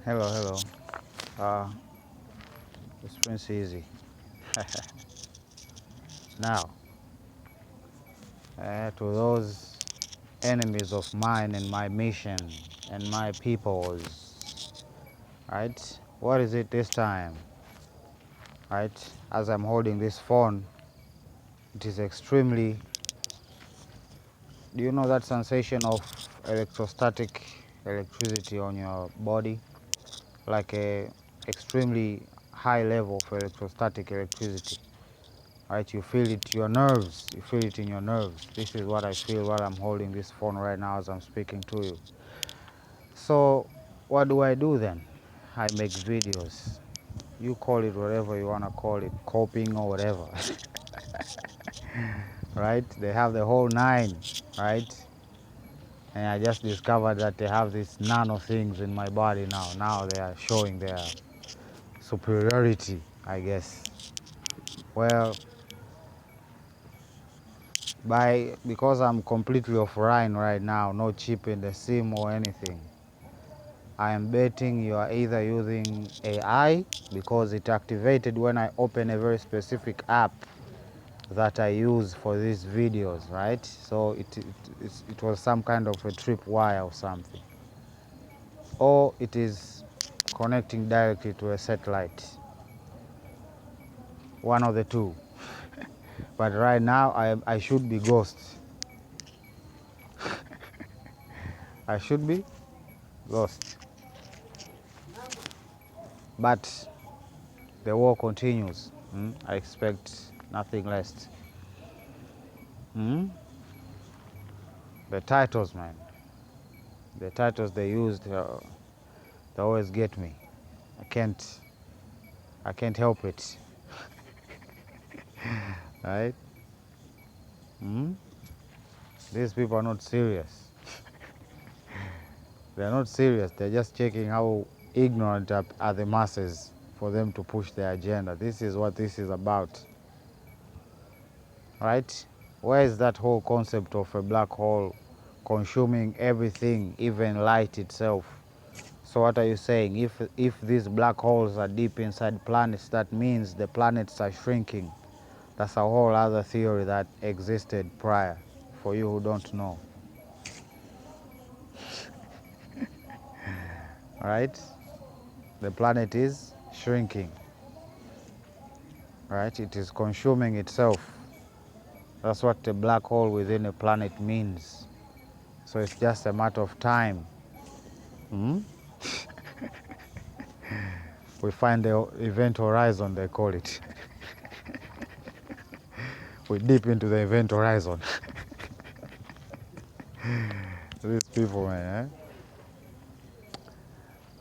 Hello, hello. Uh, it's Prince Easy. Now, to those enemies of mine and my mission and my peoples, right? What is it this time, right? As I'm holding this phone, it is extremely. Do you know that sensation of electrostatic electricity on your body? Like a extremely high level of electrostatic electricity. Right, you feel it, your nerves, you feel it in your nerves. This is what I feel while I'm holding this phone right now as I'm speaking to you. So what do I do then? I make videos. You call it whatever you want to call it, coping or whatever. Right, they have the whole nine, right? And I just discovered that they have these nano things in my body now they are showing their superiority, I guess. Well, because I'm completely offline right now, no chip in the SIM or anything, I am betting you are either using AI because it activated when I open a very specific app that I use for these videos, right? So it was some kind of a tripwire or something. Or it is connecting directly to a satellite. One of the two. But right now I should be ghost. I should be ghost. But the war continues. I expect nothing less. The titles, man. The titles they used, they always get me. I can't help it. Right? These people are not serious. They're not serious. They're just checking how ignorant are the masses for them to push their agenda. This is what this is about. Right? Where is that whole concept of a black hole consuming everything, even light itself? So what are you saying? If these black holes are deep inside planets, that means the planets are shrinking. That's a whole other theory that existed prior, for you who don't know. Right? The planet is shrinking. Right? It is consuming itself. That's what a black hole within a planet means. So it's just a matter of time. We find the event horizon, they call it. We dip into the event horizon. These people, man.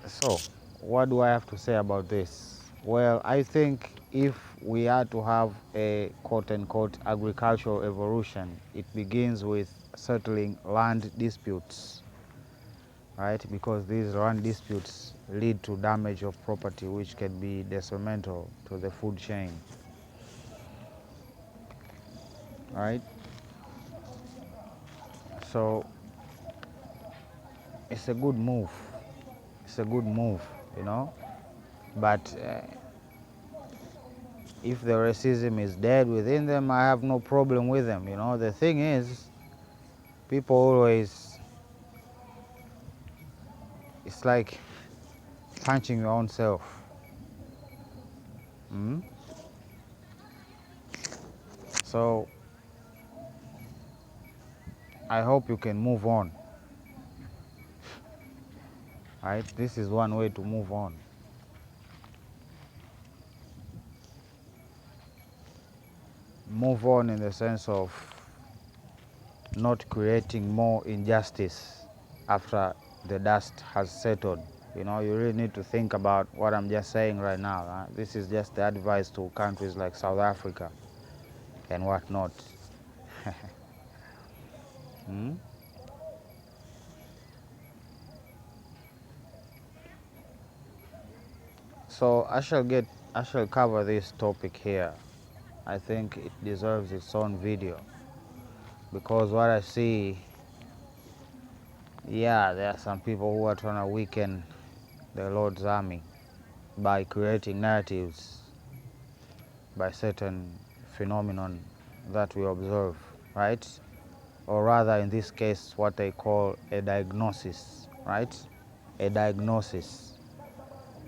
So, what do I have to say about this? Well, I think if we are to have a quote-unquote agricultural evolution, it begins with settling land disputes, right? Because these land disputes lead to damage of property, which can be detrimental to the food chain, right? So, it's a good move. It's a good move, you know? But if the racism is dead within them, I have no problem with them, you know? The thing is, people always, it's like punching your own self. So I hope you can move on, right? This is one way to move on. Move on in the sense of not creating more injustice after the dust has settled. You know, you really need to think about what I'm just saying right now. This is just the advice to countries like South Africa and whatnot. So I shall cover this topic here. I think it deserves its own video because what I see, yeah, there are some people who are trying to weaken the Lord's army by creating narratives by certain phenomenon that we observe, right? Or rather, in this case, what they call a diagnosis, right? A diagnosis.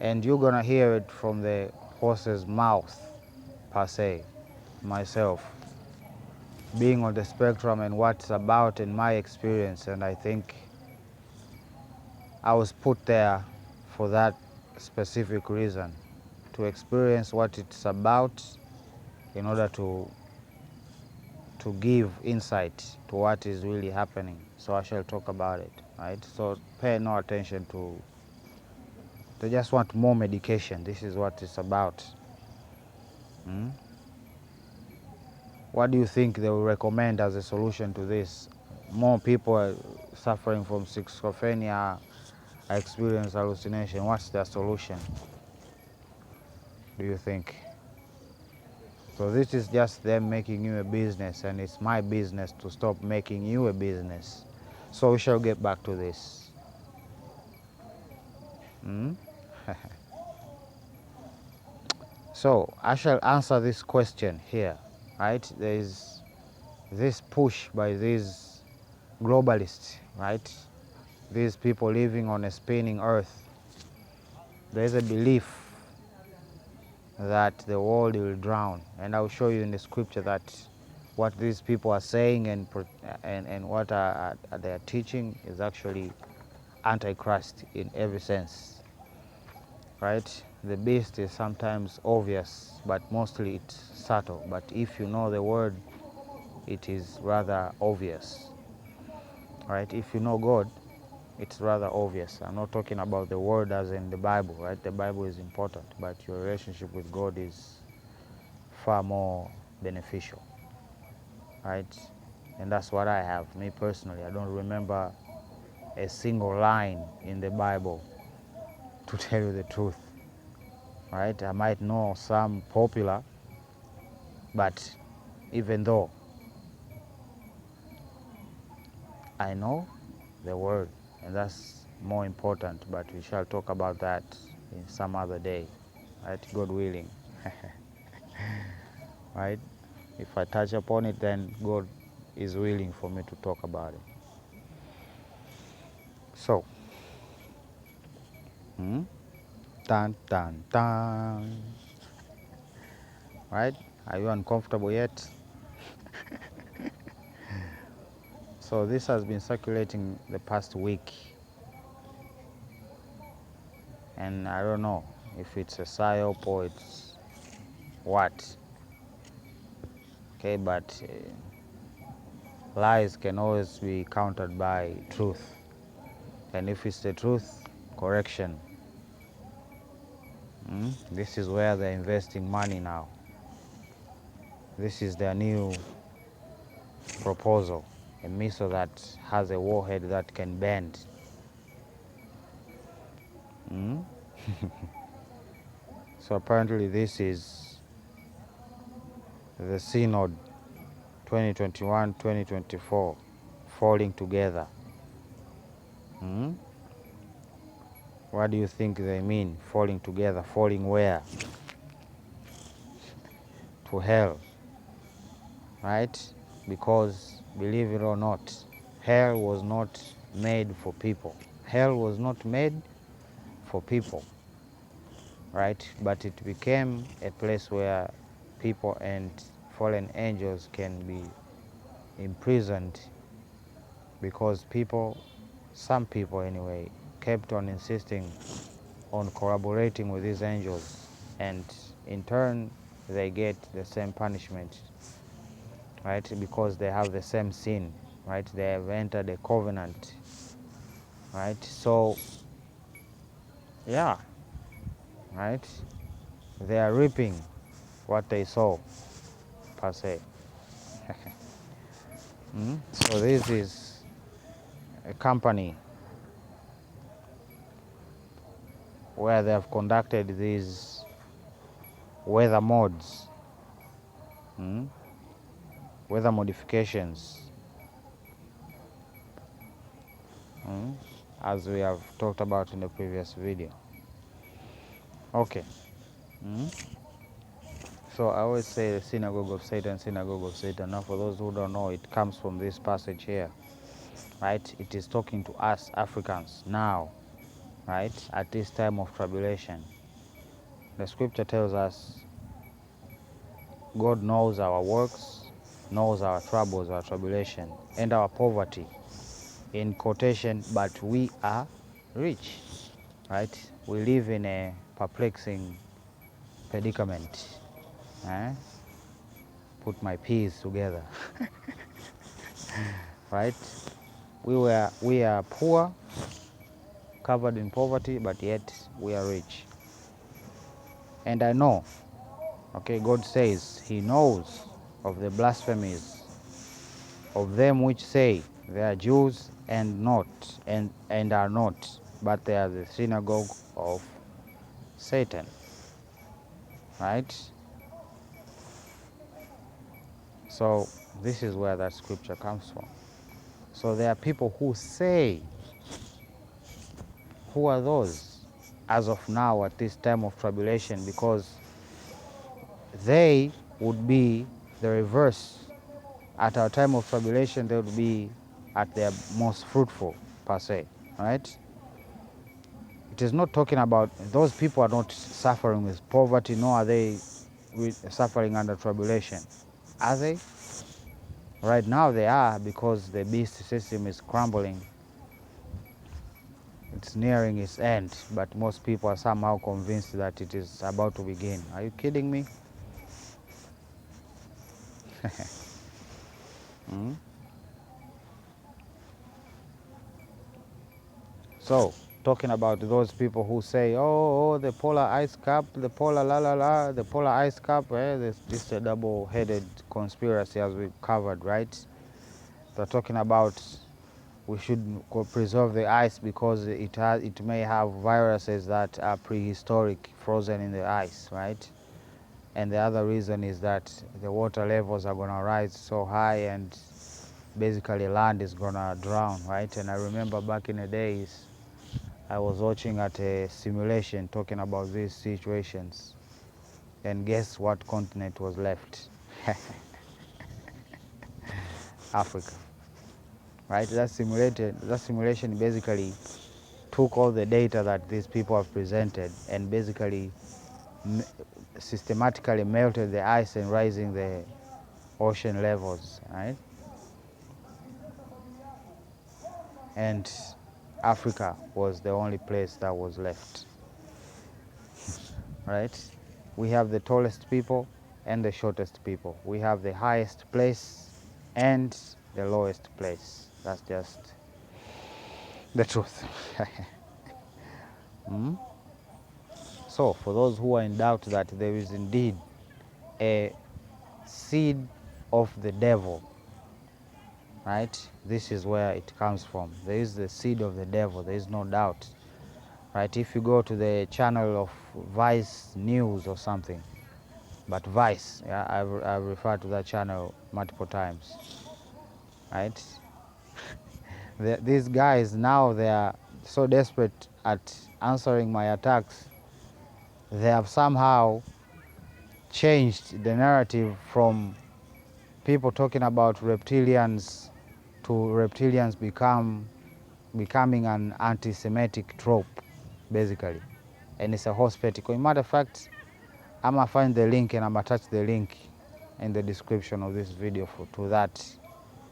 And you're gonna hear it from the horse's mouth, per se, myself, being on the spectrum and what's about in my experience. And I think I was put there for that specific reason, to experience what it's about in order to give insight to what is really happening. So I shall talk about it, right? So pay no attention to, they just want more medication. This is what it's about. What do you think they will recommend as a solution to this? More people are suffering from schizophrenia, experience hallucination. What's their solution, do you think? So this is just them making you a business, and it's my business to stop making you a business. So we shall get back to this. So I shall answer this question here, right? There is this push by these globalists, right? These people living on a spinning earth. There is a belief that the world will drown, and I'll show you in the scripture that what these people are saying and what they are teaching is actually antichrist in every sense, right? The beast is sometimes obvious, but mostly it's subtle. But if you know the word, it is rather obvious, right? If you know God, it's rather obvious. I'm not talking about the word as in the Bible, right? The Bible is important, but your relationship with God is far more beneficial, right? And that's what I have, me personally. I don't remember a single line in the Bible, to tell you the truth, right? I might know some popular, but even though I know the word, and that's more important, but we shall talk about that in some other day, right? God willing, right? If I touch upon it, then God is willing for me to talk about it. So, dun, dun, dun, right? Are you uncomfortable yet? So this has been circulating the past week, and I don't know if it's a psyop or it's what. Okay, but lies can always be countered by truth, and if it's the truth, correction. This is where they're investing money now. This is their new proposal, a missile that has a warhead that can bend. So apparently this is the Synod 2021-2024 falling together. What do you think they mean, falling together? Falling where? To hell, right? Because believe it or not, hell was not made for people. Hell was not made for people, right? But it became a place where people and fallen angels can be imprisoned because people, some people anyway, kept on insisting on collaborating with these angels, and in turn they get the same punishment, right? Because they have the same sin, right? They have entered a covenant, right? So, yeah, right? They are reaping what they sow, per se. So this is a company where they have conducted these weather mods, weather modifications, as we have talked about in the previous video. Okay. So I always say the synagogue of Satan, synagogue of Satan. Now, for those who don't know, it comes from this passage here, right? It is talking to us Africans now, right? At this time of tribulation. The scripture tells us God knows our works, knows our troubles, our tribulation, and our poverty. In quotation, but we are rich, right? We live in a perplexing predicament. Eh? Put my P's together, right? We are poor, covered in poverty, but yet we are rich. And I know, okay, God says He knows of the blasphemies of them which say they are Jews and not, and are not, but they are the synagogue of Satan, right? So this is where that scripture comes from. So there are people who say, who are those as of now at this time of tribulation? Because they would be the reverse. At our time of tribulation, they would be at their most fruitful, per se, right? It is not talking about, those people are not suffering with poverty, nor are they suffering under tribulation. Are they? Right now they are, because the beast system is crumbling. It's nearing its end, but most people are somehow convinced that it is about to begin. Are you kidding me? So, talking about those people who say, oh, the polar ice cap, the polar la la la, the polar ice cap, this is a double-headed conspiracy as we covered, right? They're talking about we should preserve the ice because it may have viruses that are prehistoric, frozen in the ice, right? And the other reason is that the water levels are going to rise so high and basically land is going to drown, right? And I remember back in the days, I was watching at a simulation talking about these situations, and guess what continent was left? Africa, right? That simulation basically took all the data that these people have presented and basically systematically melted the ice and rising the ocean levels, right? And Africa was the only place that was left, right? We have the tallest people and the shortest people. We have the highest place and the lowest place. That's just the truth. So for those who are in doubt that there is indeed a seed of the devil, right? This is where it comes from. There is the seed of the devil, there is no doubt, right? If you go to the channel of Vice News or something, but Vice, yeah, I've referred to that channel multiple times, right? These guys now, they are so desperate at answering my attacks, they have somehow changed the narrative from people talking about reptilians to reptilians becoming an anti-Semitic trope, basically. And it's a whole spectacle. Matter of fact, I'm gonna find the link and I'm gonna attach the link in the description of this video to that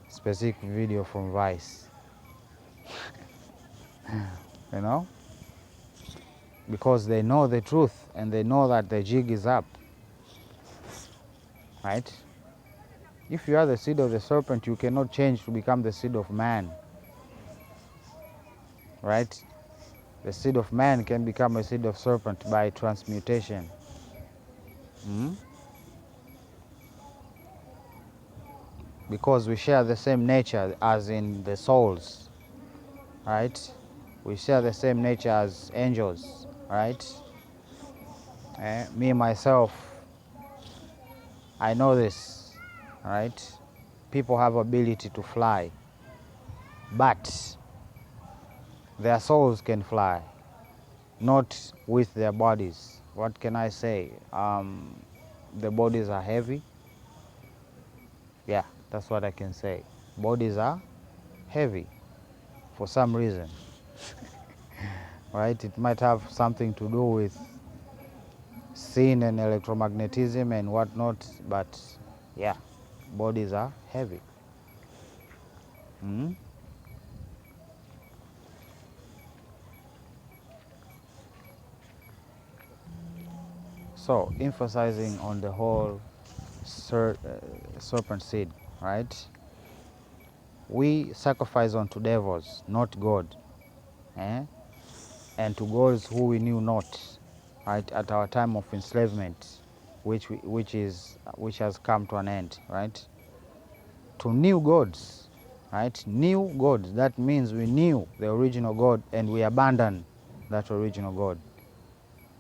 specific video from Vice. You know? Because they know the truth and they know that the jig is up. Right? If you are the seed of the serpent, you cannot change to become the seed of man. Right? The seed of man can become a seed of serpent by transmutation. Because we share the same nature as in the souls. Right? We share the same nature as angels. Right? Me, myself, I know this. Right? People have ability to fly. But their souls can fly. not with their bodies. What can I say? The bodies are heavy. Yeah, that's what I can say. Bodies are heavy for some reason, right? It might have something to do with sin and electromagnetism and whatnot, but yeah, bodies are heavy. Mm? So, emphasizing on the whole serpent seed, right? We sacrifice unto devils, not God, eh? And to gods who we knew not, right? At our time of enslavement, which has come to an end, right? To new gods, right? New gods. That means we knew the original God and we abandoned that original God.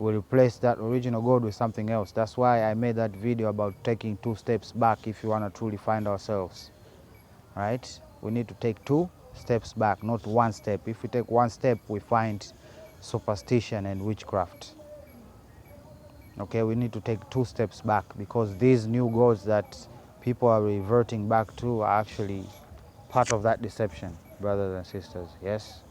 We replace that original God with something else. That's why I made that video about taking 2 steps back if you want to truly find ourselves, right? We need to take 2 steps back, not 1 step. If we take 1 step, we find superstition and witchcraft. Okay, we need to take 2 steps back because these new gods that people are reverting back to are actually part of that deception, brothers and sisters, yes?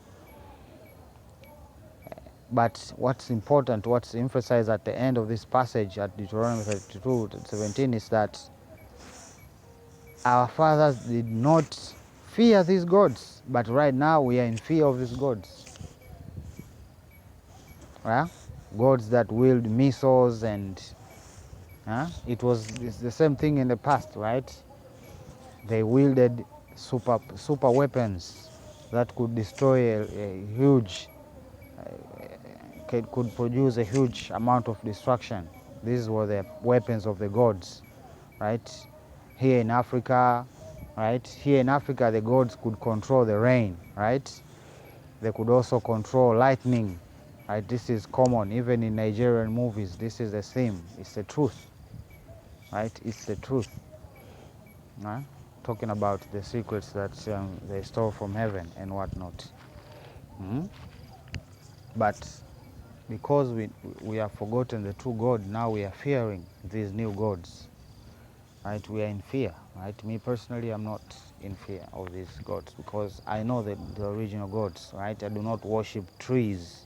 But what's important, what's emphasized at the end of this passage at Deuteronomy 32:17 is that our fathers did not fear these gods, but right now we are in fear of these gods. Right? Gods that wield missiles and it's the same thing in the past, right? They wielded super weapons that could destroy a huge, could produce a huge amount of destruction. These were the weapons of the gods, right? Here in Africa, right? Here in Africa, the gods could control the rain, right? They could also control lightning, right? This is common, even in Nigerian movies. This is the theme. It's the truth, right? It's the truth. Right? Talking about the secrets that they store from heaven and whatnot. Mm? But because we have forgotten the true God, now we are fearing these new gods. Right? We are in fear. Right? Me personally, I'm not in fear of these gods because I know the original gods. Right? I do not worship trees.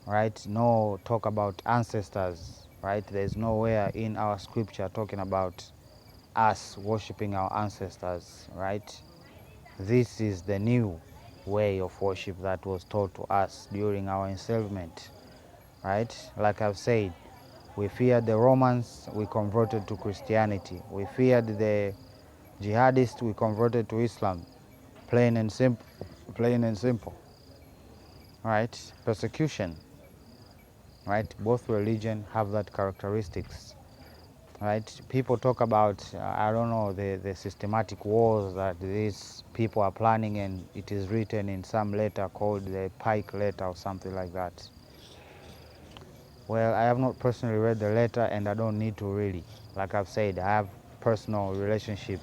Right? No talk about ancestors. Right? There's nowhere in our scripture talking about us worshiping our ancestors. Right? This is the new way of worship that was taught to us during our enslavement, right? Like I've said, we feared the Romans, we converted to Christianity. We feared the jihadists, we converted to Islam. Plain and simple, plain and simple, right? Persecution, right? Both religion have that characteristics. Right? People talk about, I don't know, the systematic wars that these people are planning, and it is written in some letter called the Pike letter or something like that. Well, I have not personally read the letter and I don't need to really. Like I've said, I have personal relationship.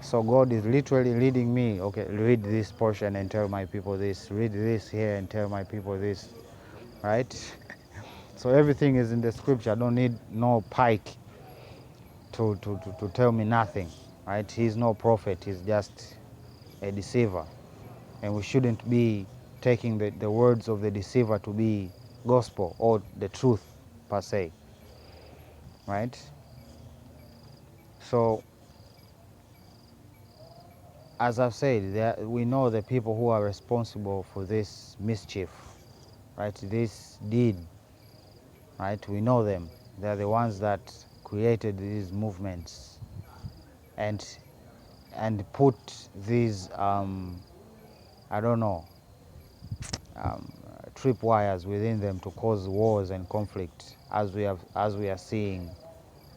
So God is literally leading me, okay, read this portion and tell my people this, read this here and tell my people this, right? So everything is in the scripture. I don't need no Pike to tell me nothing, right? He's no prophet, he's just a deceiver. And we shouldn't be taking the words of the deceiver to be gospel or the truth per se, right? So, as I've said, we know the people who are responsible for this mischief, right? This deed, right? We know them. They're the ones that created these movements and put these I don't know, tripwires within them to cause wars and conflict, as we are seeing,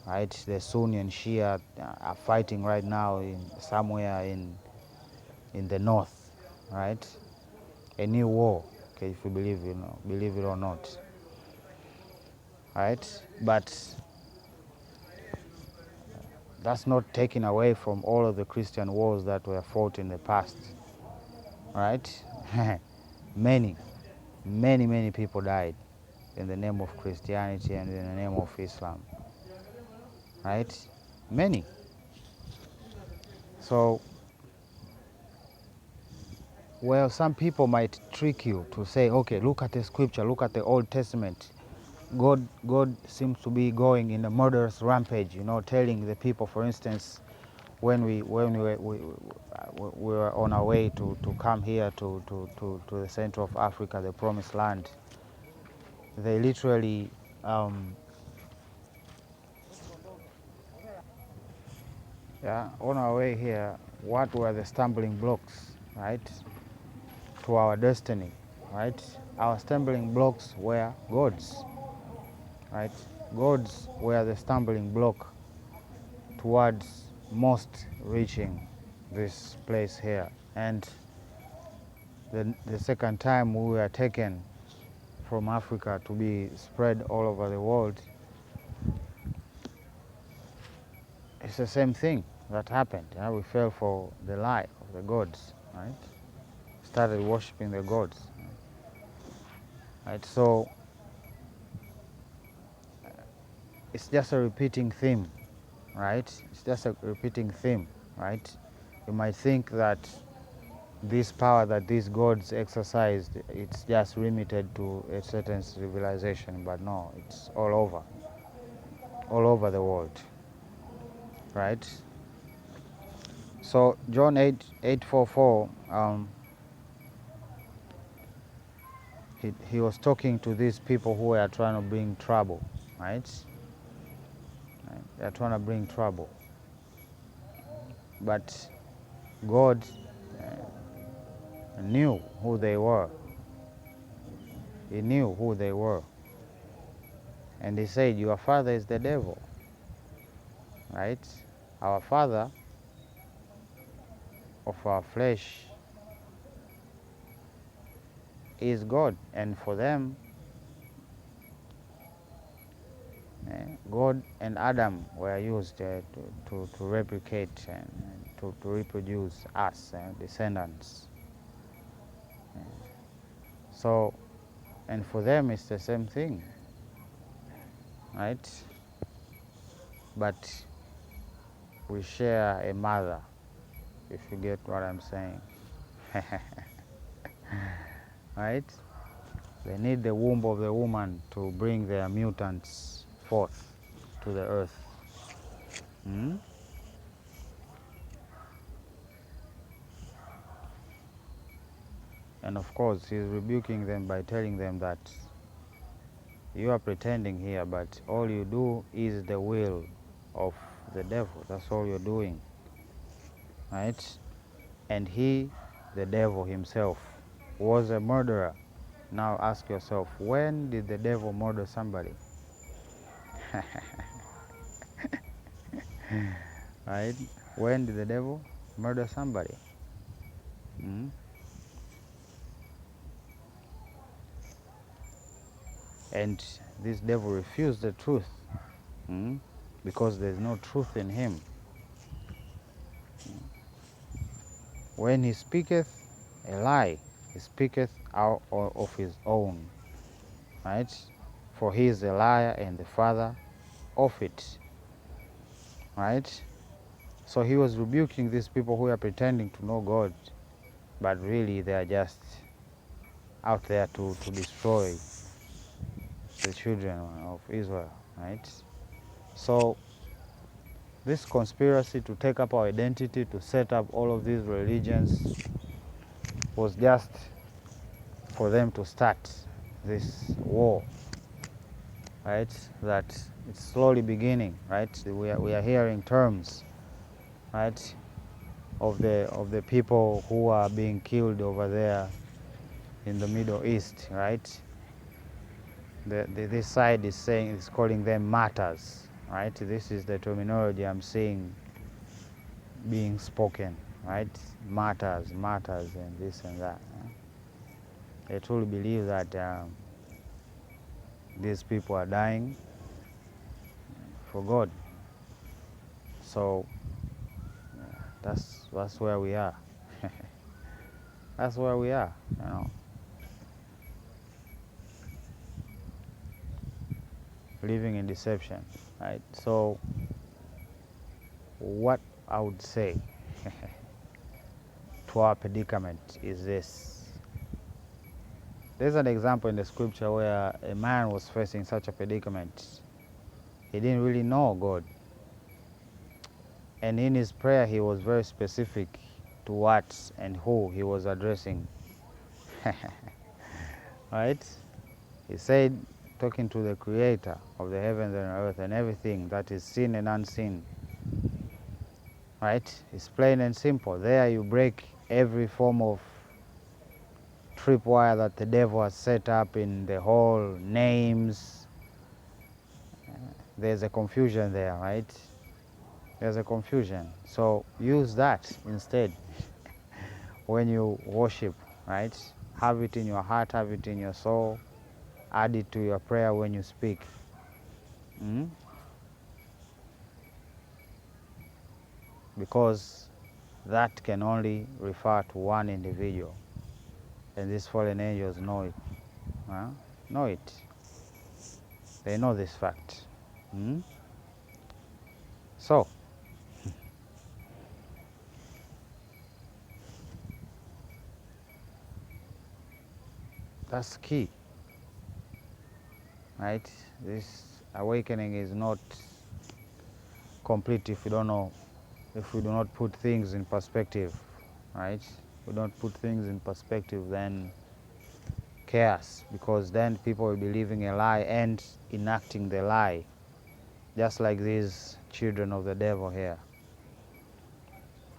right? The Sunni and Shia are fighting right now in somewhere in the north, right? A new war, okay, if you believe it or not, right? But that's not taken away from all of the Christian wars that were fought in the past, right? Many. Many people died in the name of Christianity and in the name of Islam, right? Many. So, well, some people might trick you to say, okay, look at the scripture, look at the Old Testament. God seems to be going in a murderous rampage, telling the people, for instance, when we were on our way to come here to the center of Africa, the promised land, they literally, on our way here, what were the stumbling blocks, right, to our destiny, right? Our stumbling blocks were gods, right? Gods were the stumbling block towards most reaching this place here. And the second time we were taken from Africa to be spread all over the world, it's the same thing that happened. We fell for the lie of the gods, right? Started worshiping the gods, right? So it's just a repeating theme, right? It's just a repeating theme, right? You might think that this power that these gods exercised, it's just limited to a certain civilization, but no, it's all over the world, right? So John 8:44, he was talking to these people who were trying to bring trouble, right? They're trying to bring trouble, but God knew who they were. He knew who they were, and he said, "Your father is the devil." Right? Our father of our flesh is God, and for them, God and Adam were used to replicate and to reproduce us, descendants. So, and for them it's the same thing, right? But we share a mother, if you get what I'm saying. Right? They need the womb of the woman to bring their mutants forth to the earth. Hmm? And of course, he's rebuking them by telling them that you are pretending here, but all you do is the will of the devil. That's all you're doing, right? And he, the devil himself, was a murderer. Now ask yourself, when did the devil murder somebody? Right? When did the devil murder somebody? Hmm? And this devil refused the truth, because there's no truth in him. When he speaketh a lie, he speaketh out of his own, right? For he is a liar and the father of it, right? So he was rebuking these people who are pretending to know God, but really they are just out there to destroy the children of Israel, right? So this conspiracy to take up our identity, to set up all of these religions, was just for them to start this war, right? That it's slowly beginning, right? We are hearing terms, right, of the people who are being killed over there in the Middle East, right? This side is calling them martyrs, right? This is the terminology I'm seeing being spoken, right? Martyrs, and this and that. They truly believe that these people are dying for God. So that's where we are. That's where we are, living in deception, right? So what I would say to our predicament is this. There's an example in the scripture where a man was facing such a predicament. He didn't really know God. And in his prayer, he was very specific to what and who he was addressing. Right? He said, talking to the creator of the heavens and earth and everything that is seen and unseen. Right? It's plain and simple. There you break every form of tripwire that the devil has set up in the whole names. There's a confusion there, right? There's a confusion. So use that instead when you worship, right? Have it in your heart, have it in your soul, add it to your prayer when you speak. Because that can only refer to one individual. And these fallen angels know it. Know it. They know this fact. So, that's key, right? This awakening is not complete if we don't know, if we do not put things in perspective, right? If we don't put things in perspective, then chaos, because then people will be living a lie and enacting the lie, just like these children of the devil here,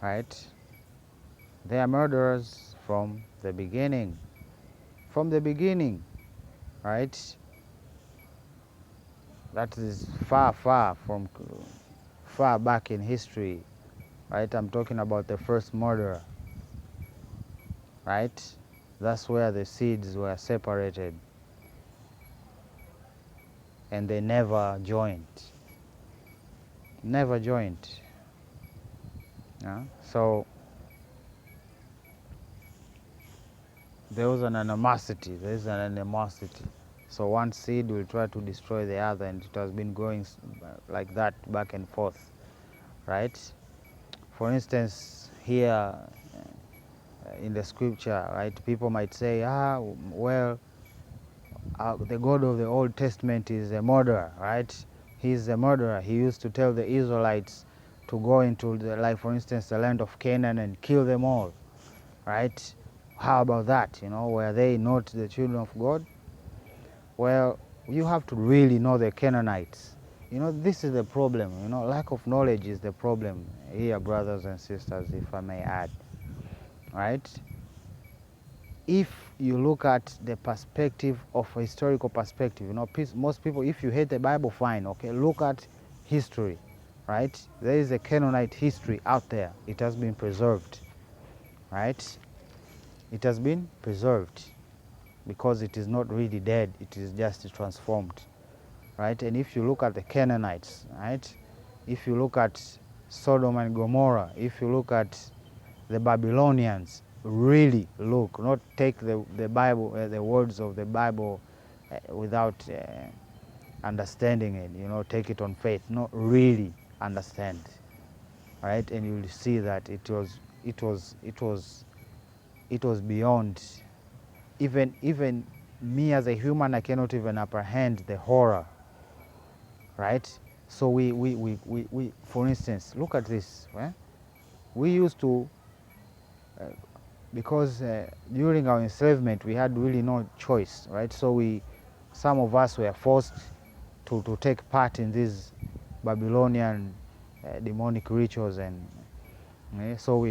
right? They are murderers from the beginning. From the beginning, right? That is far, far from, far back in history, right? I'm talking about the first murderer, right? That's where the seeds were separated and they never joined. Never joined. So there was an animosity. There is an animosity. So one seed will try to destroy the other, and it has been going like that back and forth, right? For instance, here in the scripture, right, people might say, well, the God of the Old Testament is a murderer, right? He's a murderer. He used to tell the Israelites to go into, like for instance, the land of Canaan and kill them all, right? How about that? Were they not the children of God? Well, you have to really know the Canaanites. This is the problem. Lack of knowledge is the problem here, brothers and sisters, if I may add, right? If you look at the perspective of a historical perspective, most people, if you hate the Bible, fine, okay, look at history, right? There is a Canaanite history out there. It has been preserved, right? It has been preserved because it is not really dead. It is just transformed, right? And if you look at the Canaanites, right? If you look at Sodom and Gomorrah, if you look at the Babylonians, really look, not take the Bible, the words of the Bible without understanding it, take it on faith, not really understand, right? And you'll see that it was beyond, even me as a human, I cannot even apprehend the horror, right? So we for instance, look at this, right? We used to, because during our enslavement we had really no choice, right? So some of us were forced to take part in these Babylonian demonic rituals, and so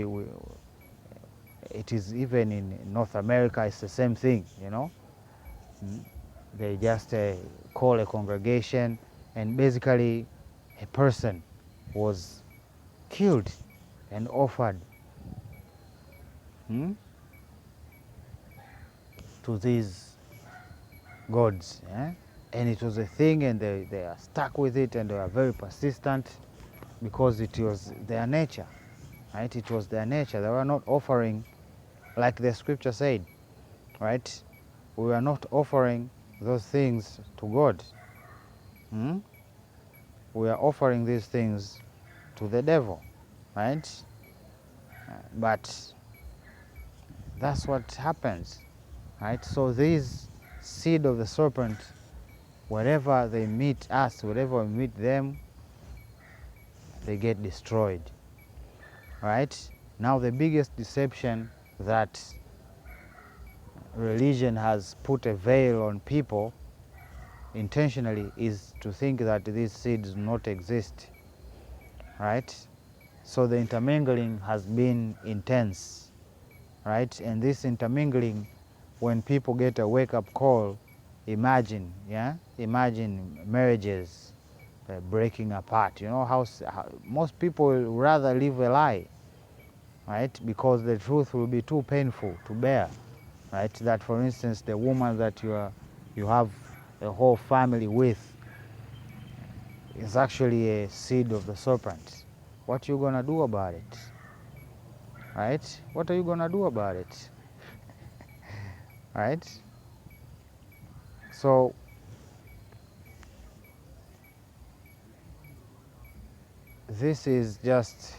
it is even in North America, it's the same thing, They just call a congregation, and basically a person was killed and offered to these gods, and it was a thing, and they are stuck with it, and they are very persistent because it was their nature, right? It was their nature. They were not offering, like the scripture said, right? We were not offering those things to God. Hmm? We are offering these things to the devil, right? But that's what happens, right? So these seed of the serpent, wherever they meet us, wherever we meet them, they get destroyed, right? Now the biggest deception that religion has put a veil on people intentionally is to think that these seeds do not exist, right? So the intermingling has been intense, right? And this intermingling, when people get a wake-up call, imagine, yeah? Imagine marriages breaking apart. You know how most people rather live a lie, right? Because the truth will be too painful to bear, right? That, for instance, the woman that you have a whole family with is actually a seed of the serpent. What are you gonna do about it, right? What are you gonna do about it, right? So this is just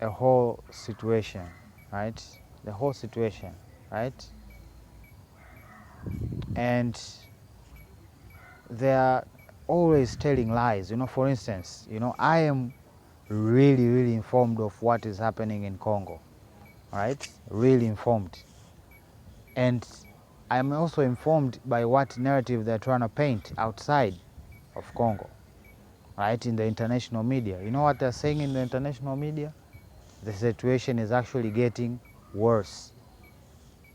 a whole situation, right? The whole situation, right? And they are always telling lies. You know, for instance, you know, I am really informed of what is happening in Congo, right? Really informed. And I'm also informed by what narrative they're trying to paint outside of Congo, right? In the international media. You know what they're saying in the international media? The situation is actually getting worse,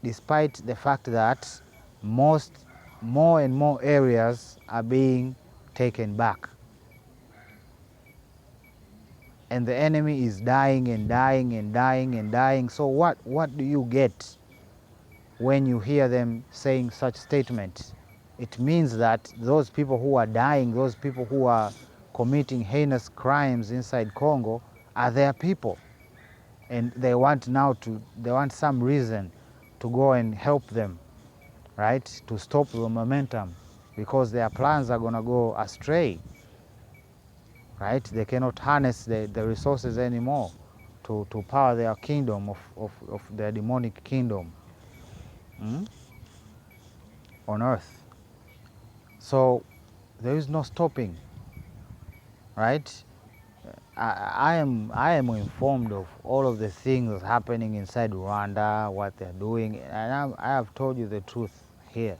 despite the fact that more and more areas are being taken back. And the enemy is dying and dying and dying and dying. So what do you get when you hear them saying such statements? It means that those people who are dying, those people who are committing heinous crimes inside Congo are their people. And they want some reason to go and help them, right? To stop the momentum, because their plans are gonna go astray, right? They cannot harness the resources anymore to power their kingdom of their demonic kingdom, on earth. So there is no stopping, right? I am informed of all of the things happening inside Rwanda, what they're doing, and I have told you the truth here.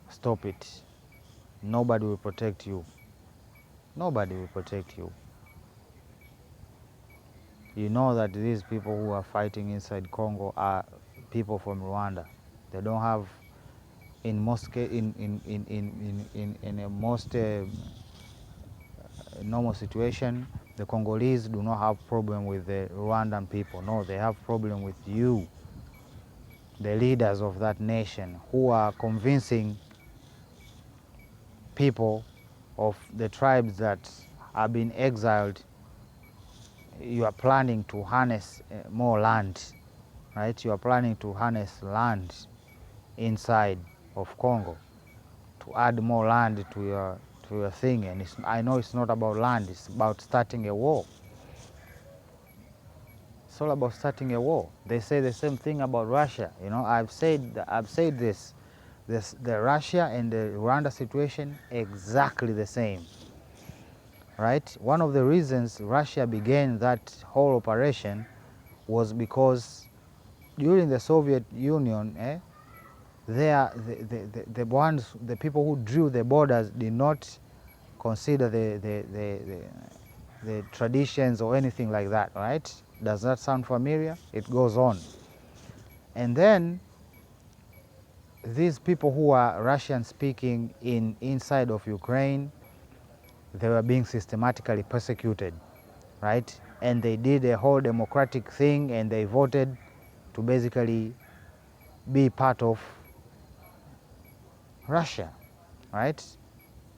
Stop it. Nobody will protect you. Nobody will protect you. You know that these people who are fighting inside Congo are people from Rwanda. They don't have, in most in a most normal situation, the Congolese do not have problem with the Rwandan people. No, they have problem with you, the leaders of that nation, who are convincing people of the tribes that have been exiled. You are planning to harness more land, right? You are planning to harness land inside of Congo, to add more land to your thing. And I know it's not about land, it's about starting a war. It's all about starting a war. They say the same thing about Russia. You know, I've said this, the Russia and the Rwanda situation exactly the same, right? One of the reasons Russia began that whole operation was because during the Soviet Union, the people who drew the borders did not consider the traditions or anything like that, right? Does that sound familiar? It goes on. And then these people who are Russian speaking inside of Ukraine, they were being systematically persecuted, right? And they did a whole democratic thing and they voted to basically be part of Russia, right?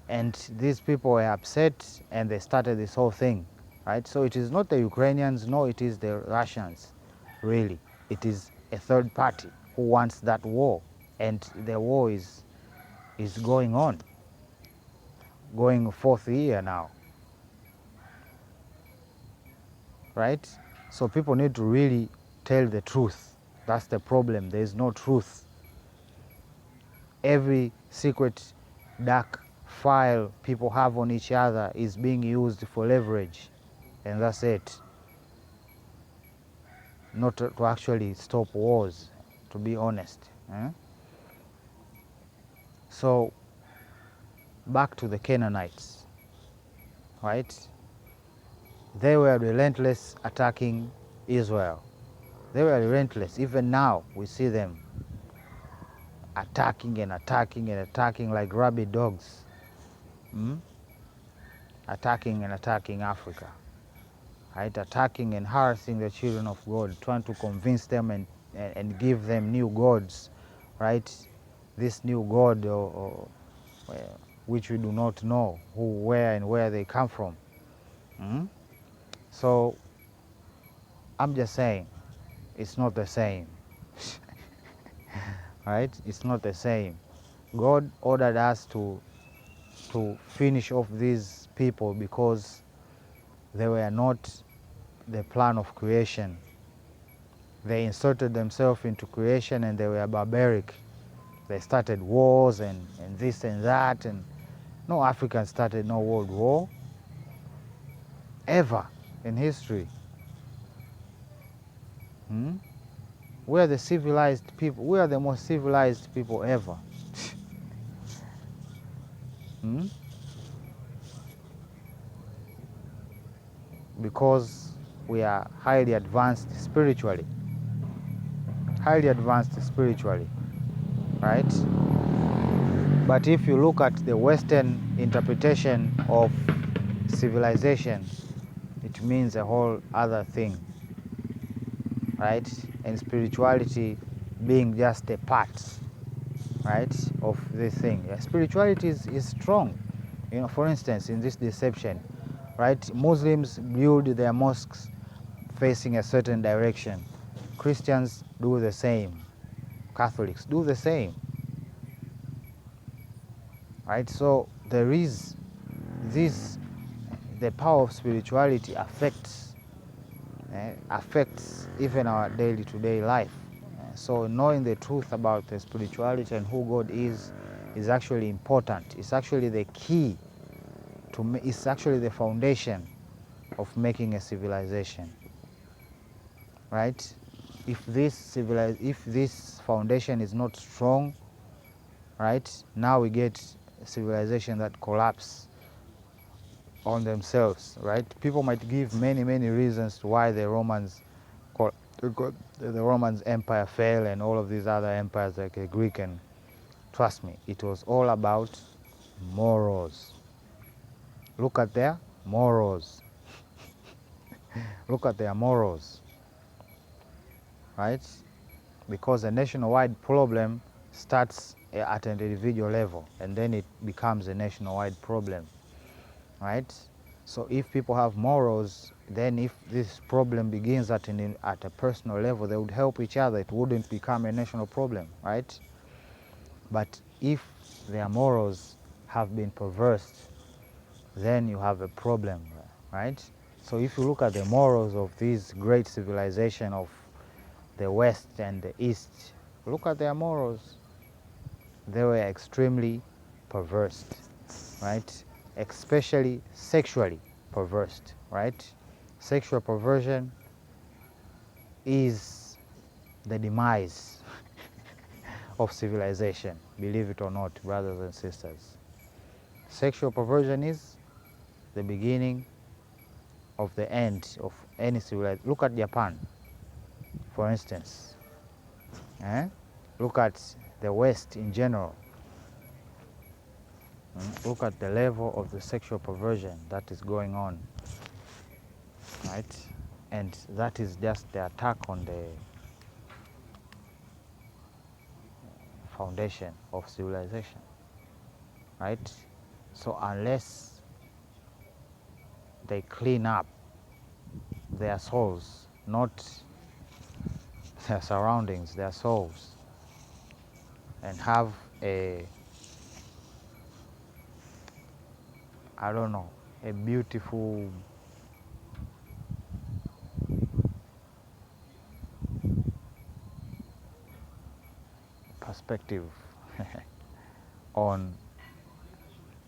And these people were upset and they started this whole thing, right? So it is not the Ukrainians, no, it is the Russians, really. It is a third party who wants that war, and the war is is going on, going fourth year now, right? So people need to really tell the truth. That's the problem. There is no truth. Every secret dark file people have on each other is being used for leverage, and that's it. Not to actually stop wars, to be honest. So back to the Canaanites, right? They were relentless attacking Israel. They were relentless. Even now we see them attacking and attacking and attacking like rabid dogs. Attacking and attacking Africa, right? Attacking and harassing the children of God, trying to convince them and give them new gods, right? This new god which we do not know who, where, and where they come from. So I'm just saying, it's not the same, right? It's not the same. God ordered us to finish off these people because they were not the plan of creation. They inserted themselves into creation and they were barbaric. They started wars and this and that, and no African started no world war ever in history. We are the civilized people. We are the most civilized people ever. Because we are highly advanced spiritually. Highly advanced spiritually, right? But if you look at the Western interpretation of civilization, it means a whole other thing, right? And spirituality being just a part, right, of this thing. Yeah, spirituality is strong. You know, for instance, in this deception, right, Muslims build their mosques facing a certain direction. Christians do the same. Catholics do the same, right? So there is this, the power of spirituality affects even our daily to-day life. So knowing the truth about the spirituality and who God is actually important. It's actually the key to, it's actually the foundation of making a civilization, right? If this foundation is not strong, right, now we get a civilization that collapse on themselves, right? People might give many reasons to why the Romans Empire fell and all of these other empires like the Greek, and trust me, it was all about morals. Look at their morals. Look at their morals, right? Because a nationwide problem starts at an individual level and then it becomes a nationwide problem, right? So if people have morals, then if this problem begins at a personal level, they would help each other. It wouldn't become a national problem, right? But if their morals have been perverse, then you have a problem, right? So if you look at the morals of this great civilization of the West and the East, look at their morals. They were extremely perverse, right? Especially sexually perverse, right? Sexual perversion is the demise of civilization, believe it or not, brothers and sisters. Sexual perversion is the beginning of the end of any civilization. Look at Japan, for instance. Look at the West in general. Look at the level of the sexual perversion that is going on, right? And that is just the attack on the foundation of civilization, right? So unless they clean up their souls, not their surroundings, their souls, and have a I don't know, a beautiful perspective on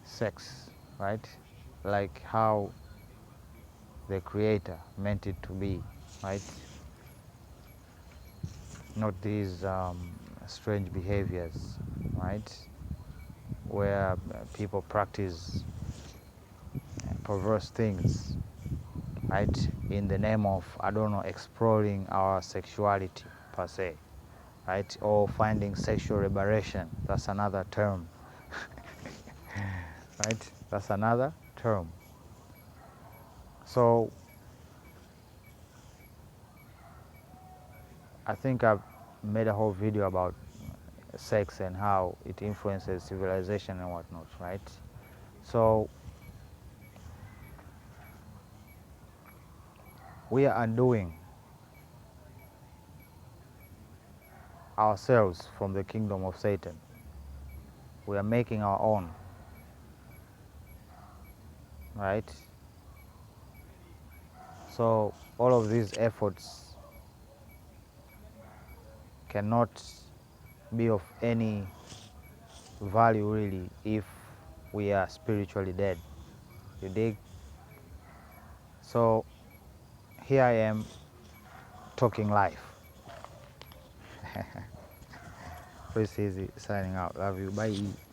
sex, right? Like how the creator meant it to be, right? Not these strange behaviors, right? Where people practice perverse things, right? In the name of, I don't know, exploring our sexuality per se, right? Or finding sexual liberation. That's another term, right? That's another term. So I think I've made a whole video about sex and how it influences civilization and whatnot, right? So we are undoing ourselves from the kingdom of Satan. We are making our own, right? So all of these efforts cannot be of any value really if we are spiritually dead. You dig? So here I am talking life. Chris Easy signing out. Love you. Bye.